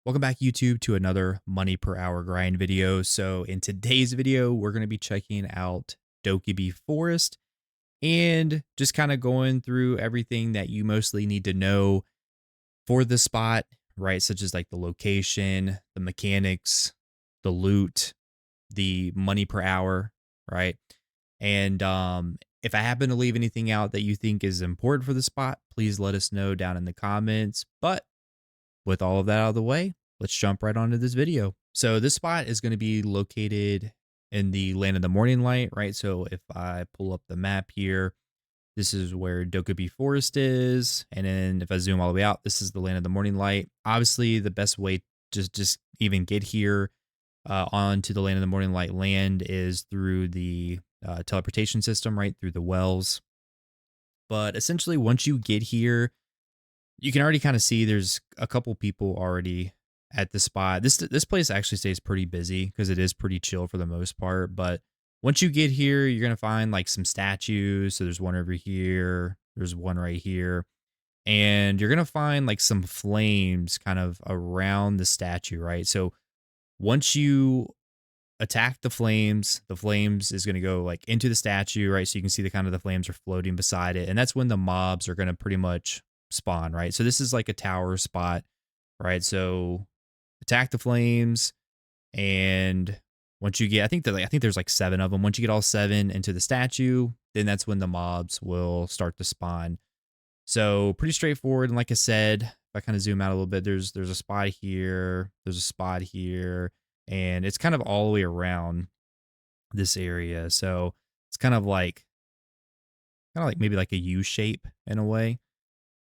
Welcome back YouTube to another money per hour grind video. So in today's video, we're going to be checking out Dokkebi Forest and just kind of going through everything that you mostly need to know for the spot, right? Such as like the location, the mechanics, the loot, the money per hour, right? And if I happen to leave anything out that you think is important for the spot, please let us know down in the comments. But with all of that out of the way, let's jump right onto this video. So this spot is going to be located in the land of the morning light, right? So if I pull up the map here, this is where Dokkebi Forest is. And then if I zoom all the way out, this is the land of the morning light. Obviously, the best way to just even get here onto the land of the morning light land is through the teleportation system, right? Through the wells. But essentially, once you get here, you can already kind of see there's a couple people already at the spot. This place actually stays pretty busy because it is pretty chill for the most part. But once you get here, you're gonna find like some statues. So there's one over here, there's one right here, and you're gonna find like some flames kind of around the statue, right? So once you attack the flames is gonna go like into the statue, right? So you can see the kind of the flames are floating beside it, and that's when the mobs are gonna pretty much spawn, right? So this is like a tower spot, right? So attack the flames, and once you get, I think there's like 7 of them. Once you get all 7 into the statue, then that's when the mobs will start to spawn. So pretty straightforward. And like I said, if I kind of zoom out a little bit, there's a spot here, there's a spot here, and it's kind of all the way around this area. So it's kind of like maybe like a U shape in a way.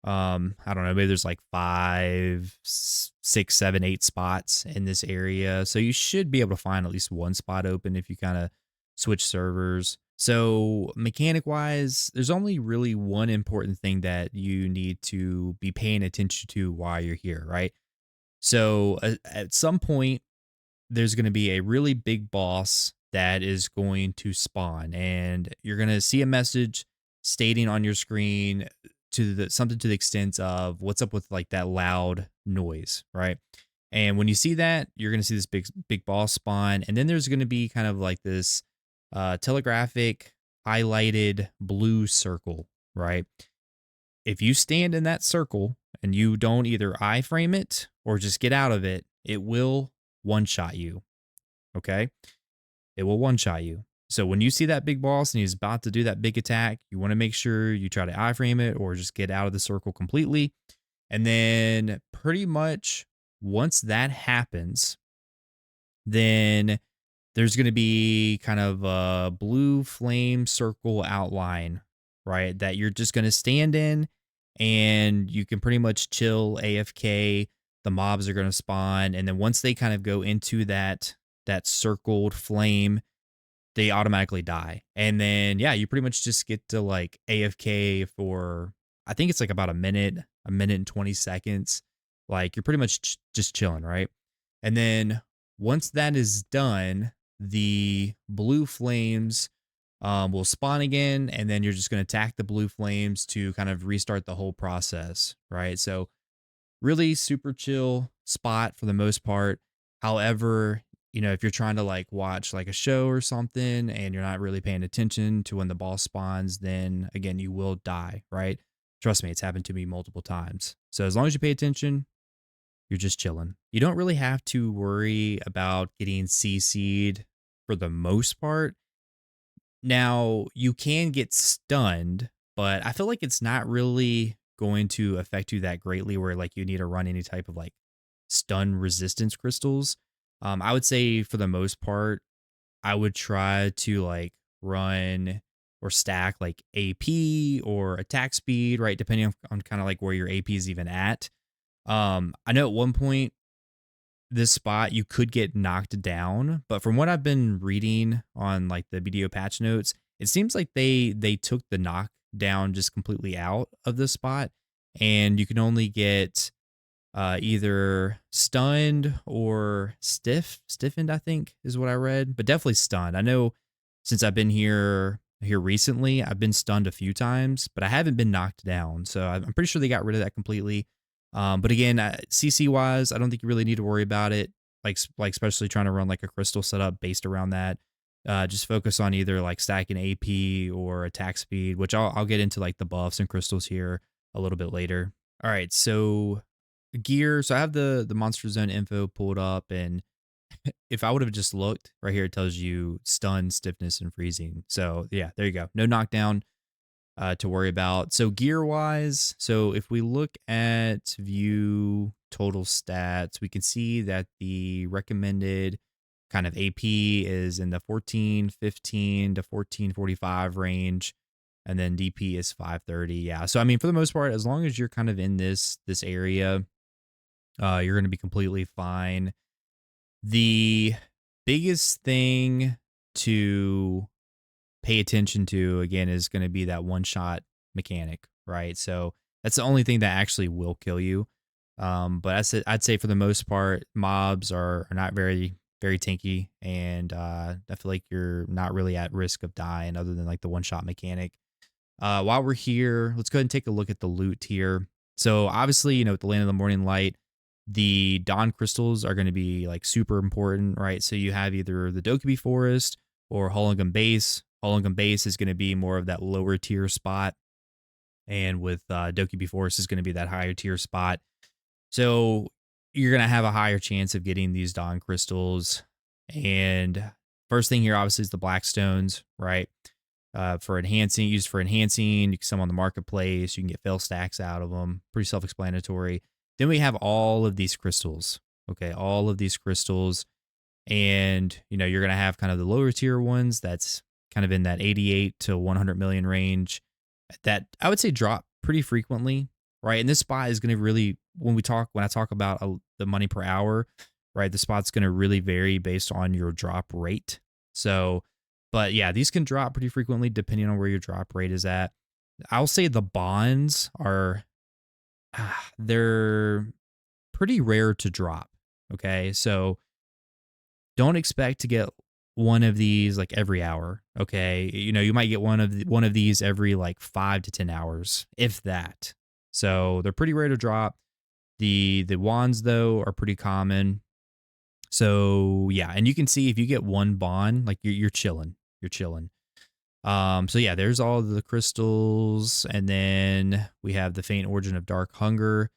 I don't know, maybe there's like 5, 6, 7, 8 spots in this area. So you should be able to find at least one spot open if you kind of switch servers. So mechanic wise, there's only really one important thing that you need to be paying attention to while you're here, right? So at some point, there's going to be a really big boss that is going to spawn, and you're going to see a message stating on your screen to the something to the extent of what's up with like that loud noise, right? And when you see that, you're going to see this big boss spawn, and then there's going to be kind of like this telegraphic highlighted blue circle, right? If you stand in that circle and you don't either iframe it or just get out of it, it will one shot you. Okay. It will one shot you. So when you see that big boss and he's about to do that big attack, you want to make sure you try to iframe it or just get out of the circle completely. And then pretty much once that happens, then there's going to be kind of a blue flame circle outline, right? That you're just going to stand in, and you can pretty much chill AFK. The mobs are going to spawn. And then once they kind of go into that circled flame, they automatically die. And then, yeah, you pretty much just get to like AFK for, I think it's like about a minute and 20 seconds. Like you're pretty much just chilling, right? And then once that is done, the blue flames will spawn again. And then you're just going to attack the blue flames to kind of restart the whole process, right? So, really super chill spot for the most part. However, if you're trying to like watch like a show or something and you're not really paying attention to when the boss spawns, then again, you will die, right? Trust me, it's happened to me multiple times. So as long as you pay attention, you're just chilling. You don't really have to worry about getting CC'd for the most part. Now, you can get stunned, but I feel like it's not really going to affect you that greatly where like you need to run any type of like stun resistance crystals. I would say for the most part, I would try to like run or stack like AP or attack speed, right? Depending on kind of like where your AP is even at. I know at one point this spot you could get knocked down, but from what I've been reading on like the BDO patch notes, it seems like they took the knockdown just completely out of the spot, and you can only get either stunned or stiffened, I think is what I read, but definitely stunned. I know since I've been here recently, I've been stunned a few times, but I haven't been knocked down. So I'm pretty sure they got rid of that completely. But again, CC wise, I don't think you really need to worry about it. Like especially trying to run like a crystal setup based around that. Just focus on either like stacking AP or attack speed, which I'll get into like the buffs and crystals here a little bit later. All right, so gear. So I have the Monster Zone info pulled up, and if I would have just looked right here, it tells you stun, stiffness, and freezing. So yeah, there you go. No knockdown to worry about. So gear wise, so if we look at view total stats, we can see that the recommended kind of AP is in the 1415 to 1445 range. And then DP is 530. Yeah. So I mean, for the most part, as long as you're kind of in this area, you're going to be completely fine. The biggest thing to pay attention to again is going to be that one shot mechanic, right? So that's the only thing that actually will kill you. But I'd say for the most part, mobs are not very tanky, and I feel like you're not really at risk of dying other than like the one shot mechanic. While we're here, let's go ahead and take a look at the loot here. So obviously, you know, with the Land of the Morning Light, the Dawn crystals are going to be like super important, right? So you have either the Dokkebi Forest or Hollingam Base. Hollingam Base is going to be more of that lower tier spot, and with Dokkebi Forest is going to be that higher tier spot. So you're going to have a higher chance of getting these Dawn crystals. And first thing here, obviously, is the Blackstones, right? For enhancing, used for enhancing. You can sell them on the marketplace. You can get fail stacks out of them. Pretty self-explanatory. Then we have all of these crystals. Okay, all of these crystals, and you know you're gonna have kind of the lower tier ones. That's kind of in that 88 to 100 million range. That I would say drop pretty frequently, right? And this spot is gonna really when I talk about the money per hour, right? The spot's gonna really vary based on your drop rate. So but yeah, these can drop pretty frequently depending on where your drop rate is at. I'll say the bonds are they're pretty rare to drop. Okay. So don't expect to get one of these like every hour. Okay. You know, you might get one of these every like 5 to 10 hours, if that. So they're pretty rare to drop. The wands though are pretty common. So yeah, and you can see if you get one bond, like you're chilling. You're chilling. So yeah, there's all the crystals, and then we have the faint origin of dark hunger.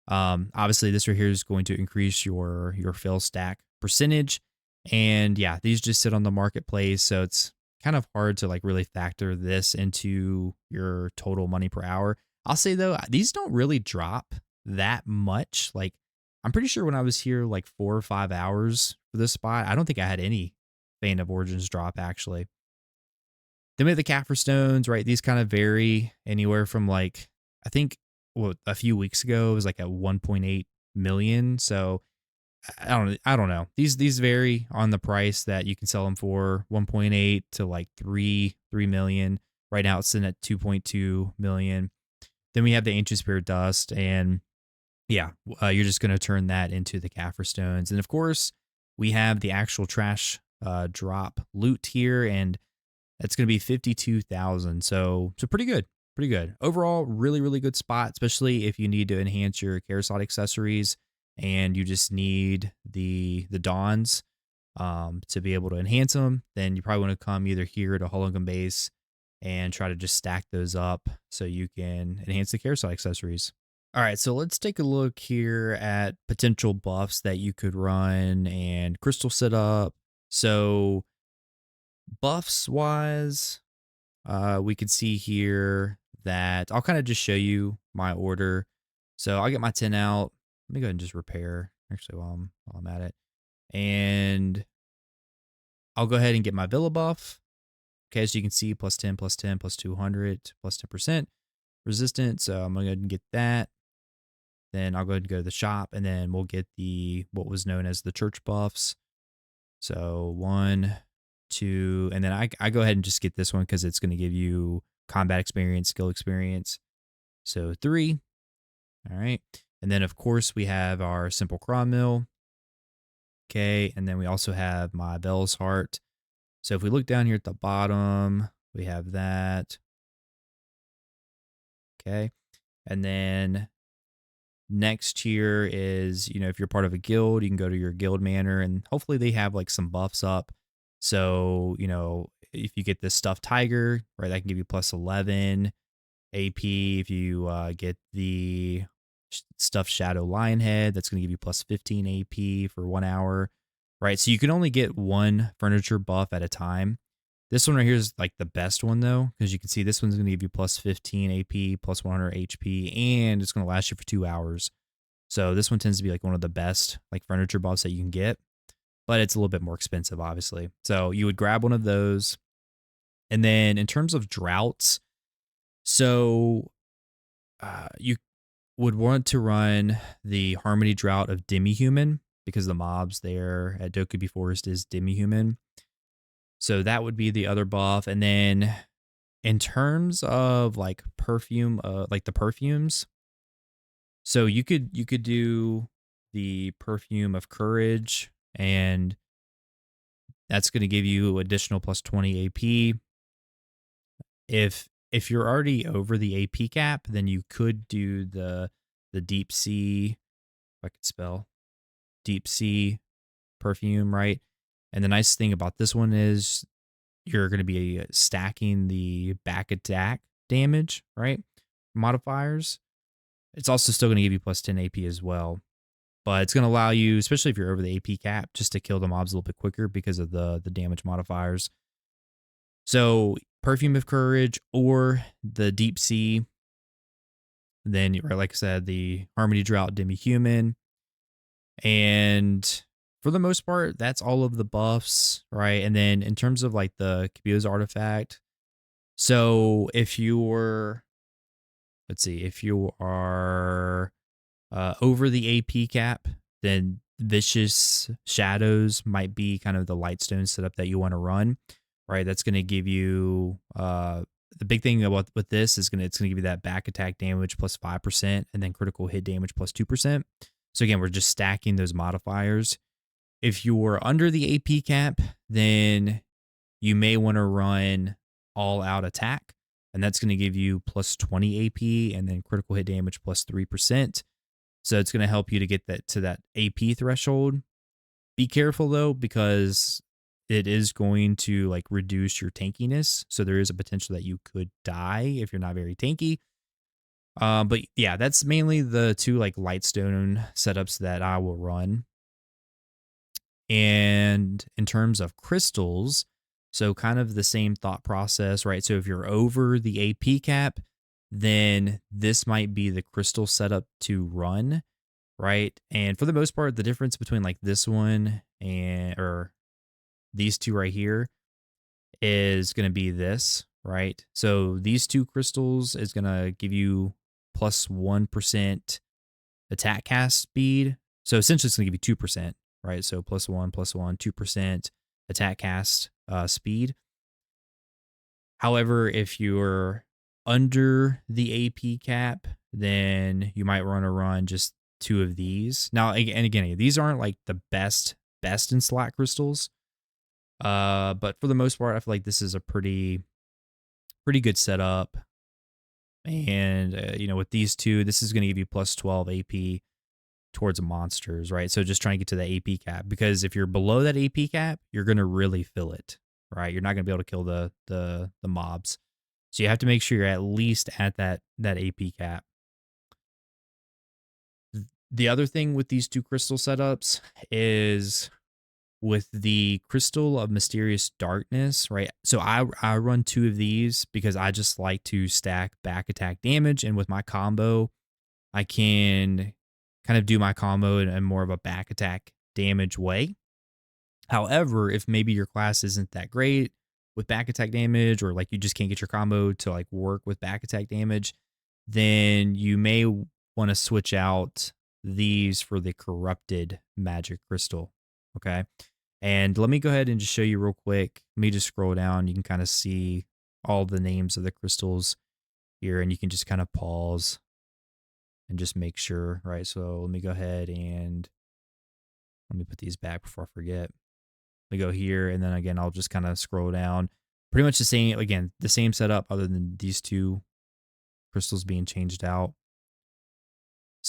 Obviously this right here is going to increase your fill stack percentage. And yeah, these just sit on the marketplace, so it's kind of hard to like really factor this into your total money per hour. I'll say though, these don't really drop that much. Like I'm pretty sure when I was here like 4 or 5 hours for this spot, I don't think I had any Faint of Origins drop actually. Then we have the Kaffir stones, right? These kind of vary anywhere from like, I think a few weeks ago it was like at 1.8 million. So I don't know. These vary on the price that you can sell them for 1.8 to like 3 million. Right now it's sitting at 2.2 million. Then we have the Ancient Spirit Dust, and yeah, you're just going to turn that into the Kaffir stones. And of course, we have the actual trash drop loot here, and that's going to be 52,000. So pretty good. Pretty good. Overall, really good spot, especially if you need to enhance your carousel accessories and you just need the dawns to be able to enhance them. Then you probably want to come either here to Hollingam Base and try to just stack those up so you can enhance the carousel accessories. All right, so let's take a look here at potential buffs that you could run and crystal setup. So buffs wise, we could see here that I'll kind of just show you my order. So I'll get my 10 out. Let me go ahead and just repair actually while I'm at it. And I'll go ahead and get my Villa buff. Okay, so you can see plus 10, plus 10, plus 200, plus 10% resistance. So I'm going to go ahead and get that. Then I'll go ahead and go to the shop, and then we'll get what was known as the church buffs. So 1, 2, and then I go ahead and just get this one because it's going to give you combat experience, skill experience. So 3. All right. And then of course we have our simple craw mill. Okay. And then we also have my Bell's Heart. So if we look down here at the bottom, we have that. Okay. And then Next tier is, if you're part of a guild, you can go to your guild manor and hopefully they have like some buffs up. So, if you get this stuffed tiger, right, that can give you plus 11 AP. If you get the stuffed shadow lion head, that's going to give you plus 15 AP for 1 hour, right? So you can only get one furniture buff at a time. This one right here is like the best one though, because you can see this one's going to give you plus 15 AP, plus 100 HP, and it's going to last you for 2 hours. So this one tends to be like one of the best like furniture buffs that you can get, but it's a little bit more expensive, obviously. So you would grab one of those. And then in terms of droughts, so you would want to run the Harmony Drought of Demi-Human because the mobs there at Dokkebi Forest is Demi-Human. So that would be the other buff. And then in terms of like perfume, like the perfumes, so you could do the perfume of courage, and that's going to give you additional plus 20 AP. If you're already over the AP cap, then you could do the deep sea, if I could spell, deep sea perfume, right? And the nice thing about this one is you're going to be stacking the back attack damage, right? Modifiers. It's also still going to give you plus 10 AP as well. But it's going to allow you, especially if you're over the AP cap, just to kill the mobs a little bit quicker because of the damage modifiers. So Perfume of Courage or the Deep Sea. Then, right, like I said, the Harmony Drought Demi-Human. And for the most part, that's all of the buffs, right? And then in terms of like the Kibio's artifact, so if you're, let's see, if you are over the AP cap, then Vicious Shadows might be kind of the Lightstone setup that you want to run, right? That's going to give you the big thing about with this is it's going to give you that back attack damage plus 5% and then critical hit damage plus 2%. So again, we're just stacking those modifiers. If you're under the AP cap, then you may want to run all out attack, and that's going to give you plus 20 AP and then critical hit damage plus 3%. So it's going to help you to get that to that AP threshold. Be careful though, because it is going to like reduce your tankiness. So there is a potential that you could die if you're not very tanky. But yeah, that's mainly the two like Lightstone setups that I will run. And in terms of crystals, so kind of the same thought process, right? So if you're over the AP cap, then this might be the crystal setup to run, right? And for the most part, the difference between like this one or these two right here is going to be this, right? So these two crystals is going to give you plus 1% attack cast speed. So essentially it's going to give you 2%, right? So plus 1, 2% attack cast speed. However, if you're under the AP cap, then you might want to run just two of these. Now, and again, these aren't like the best in slot crystals. But for the most part, I feel like this is a pretty good setup. And, with these two, this is going to give you plus 12 AP towards monsters, right? So just trying to get to the AP cap, because if you're below that AP cap, you're going to really feel it, right? You're not going to be able to kill the mobs. So you have to make sure you're at least at that AP cap. The other thing with these two crystal setups is with the Crystal of Mysterious Darkness, right? So I run two of these because I just like to stack back attack damage, and with my combo, I can kind of do my combo in more of a back attack damage way. However, if maybe your class isn't that great with back attack damage, or like you just can't get your combo to like work with back attack damage, then you may want to switch out these for the Corrupted Magic Crystal. Okay. And let me go ahead and just show you real quick. Let me just scroll down. You can kind of see all the names of the crystals here, and you can just kind of pause and just make sure, right? So let me go ahead and let me put these back before I forget. Let me go here, and then again, I'll just kind of scroll down. Pretty much the same, again, the same setup other than these two crystals being changed out.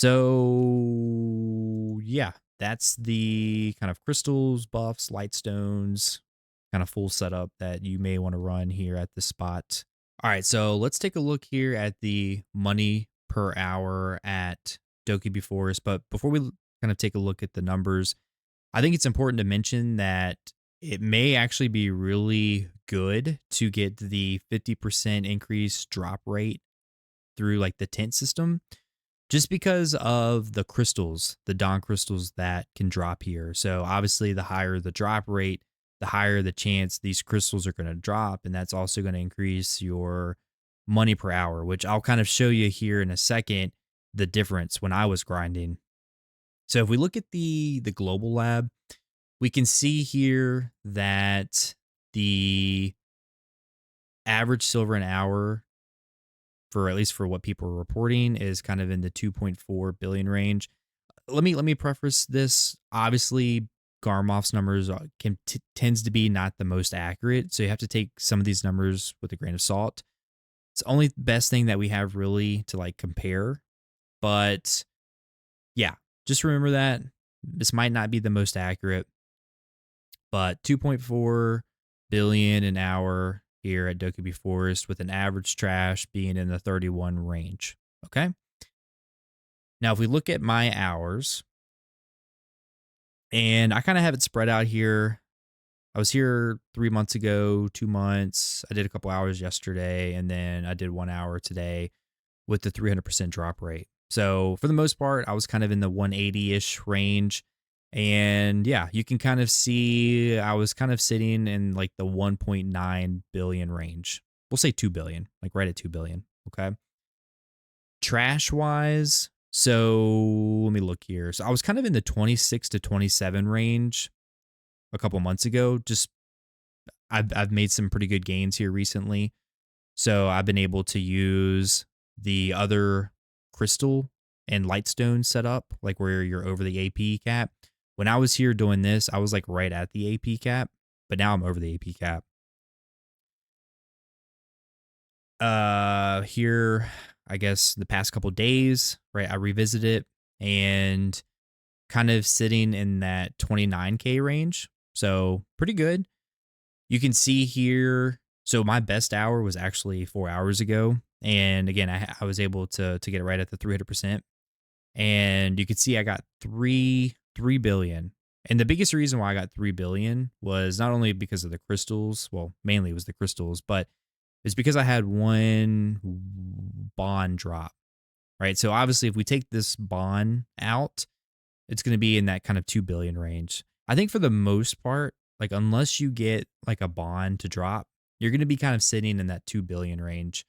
So yeah, that's the kind of crystals, buffs, light stones, kind of full setup that you may want to run here at this spot. All right, so let's take a look here at the money per hour at Dokkebi Forest. But before we kind of take a look at the numbers, I think it's important to mention that it may actually be really good to get the 50% increase drop rate through like the tent system just because of the crystals, the dawn crystals that can drop here. So obviously the higher the drop rate, the higher the chance these crystals are going to drop, and that's also going to increase your money per hour, which I'll kind of show you here in a second the difference when I was grinding. So if we look at the global lab, we can see here that the average silver an hour for at least for what people are reporting is kind of in the 2.4 billion range. Let me preface this. Obviously, Garmoff's numbers tends to be not the most accurate, so you have to take some of these numbers with a grain of salt. It's the only best thing that we have really to like compare, but yeah, just remember that this might not be the most accurate, but 2.4 billion an hour here at Dokkebi Forest with an average trash being in the 31 range. Okay. Now, if we look at my hours, and I kind of have it spread out here. I was here 3 months ago, 2 months. I did a couple hours yesterday, and then I did 1 hour today with the 300% drop rate. So for the most part, I was kind of in the 180-ish range. And yeah, you can kind of see I was kind of sitting in like the 1.9 billion range. We'll say 2 billion, like right at 2 billion. Okay. Trash wise, so let me look here. So I was kind of in the 26 to 27 range a couple months ago. Just I've made some pretty good gains here recently. So I've been able to use the other crystal and lightstone setup, like where you're over the AP cap. When I was here doing this, I was like right at the AP cap, but now I'm over the AP cap. Here, I guess the past couple days, right? I revisited it and kind of sitting in that 29K range. So pretty good. You can see here. So my best hour was actually 4 hours ago. And again, I was able to get it right at the 300%. And you can see I got 3 billion. And the biggest reason why I got 3 billion was not only because of the crystals, well, mainly it was the crystals, but it's because I had one bond drop, right? So obviously if we take this bond out, it's going to be in that kind of 2 billion range. I think for the most part, like unless you get like a bond to drop, you're going to be kind of sitting in that 2 billion range.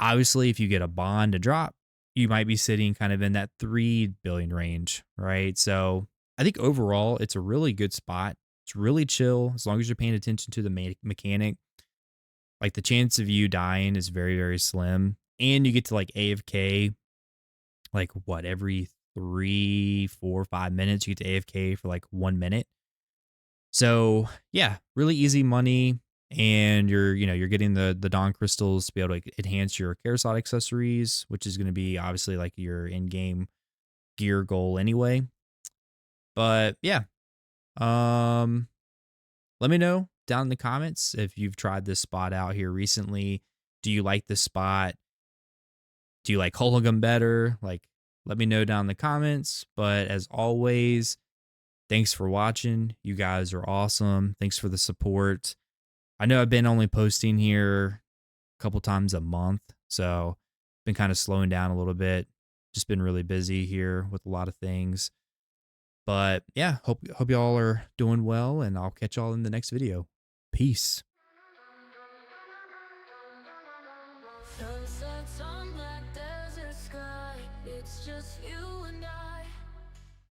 Obviously, if you get a bond to drop, you might be sitting kind of in that 3 billion range, right? So I think overall, it's a really good spot. It's really chill as long as you're paying attention to the mechanic. Like the chance of you dying is very, very slim. And you get to like AFK, like what, every 3, 4, 5 minutes, you get to AFK for like 1 minute. So yeah, really easy money. And you're getting the Dawn crystals to be able to enhance your carousel accessories, which is going to be obviously like your in-game gear goal anyway. But yeah, um, let me know down in the comments if you've tried this spot out here recently. Do you like this spot? Do you like Holigum better? Like, let me know down in the comments. But as always, thanks for watching. You guys are awesome. Thanks for the support. I know I've been only posting here a couple times a month, so been kind of slowing down a little bit. Just been really busy here with a lot of things. But yeah, hope y'all are doing well, and I'll catch y'all in the next video. Peace. Sunsets on that desert sky. It's just you and I.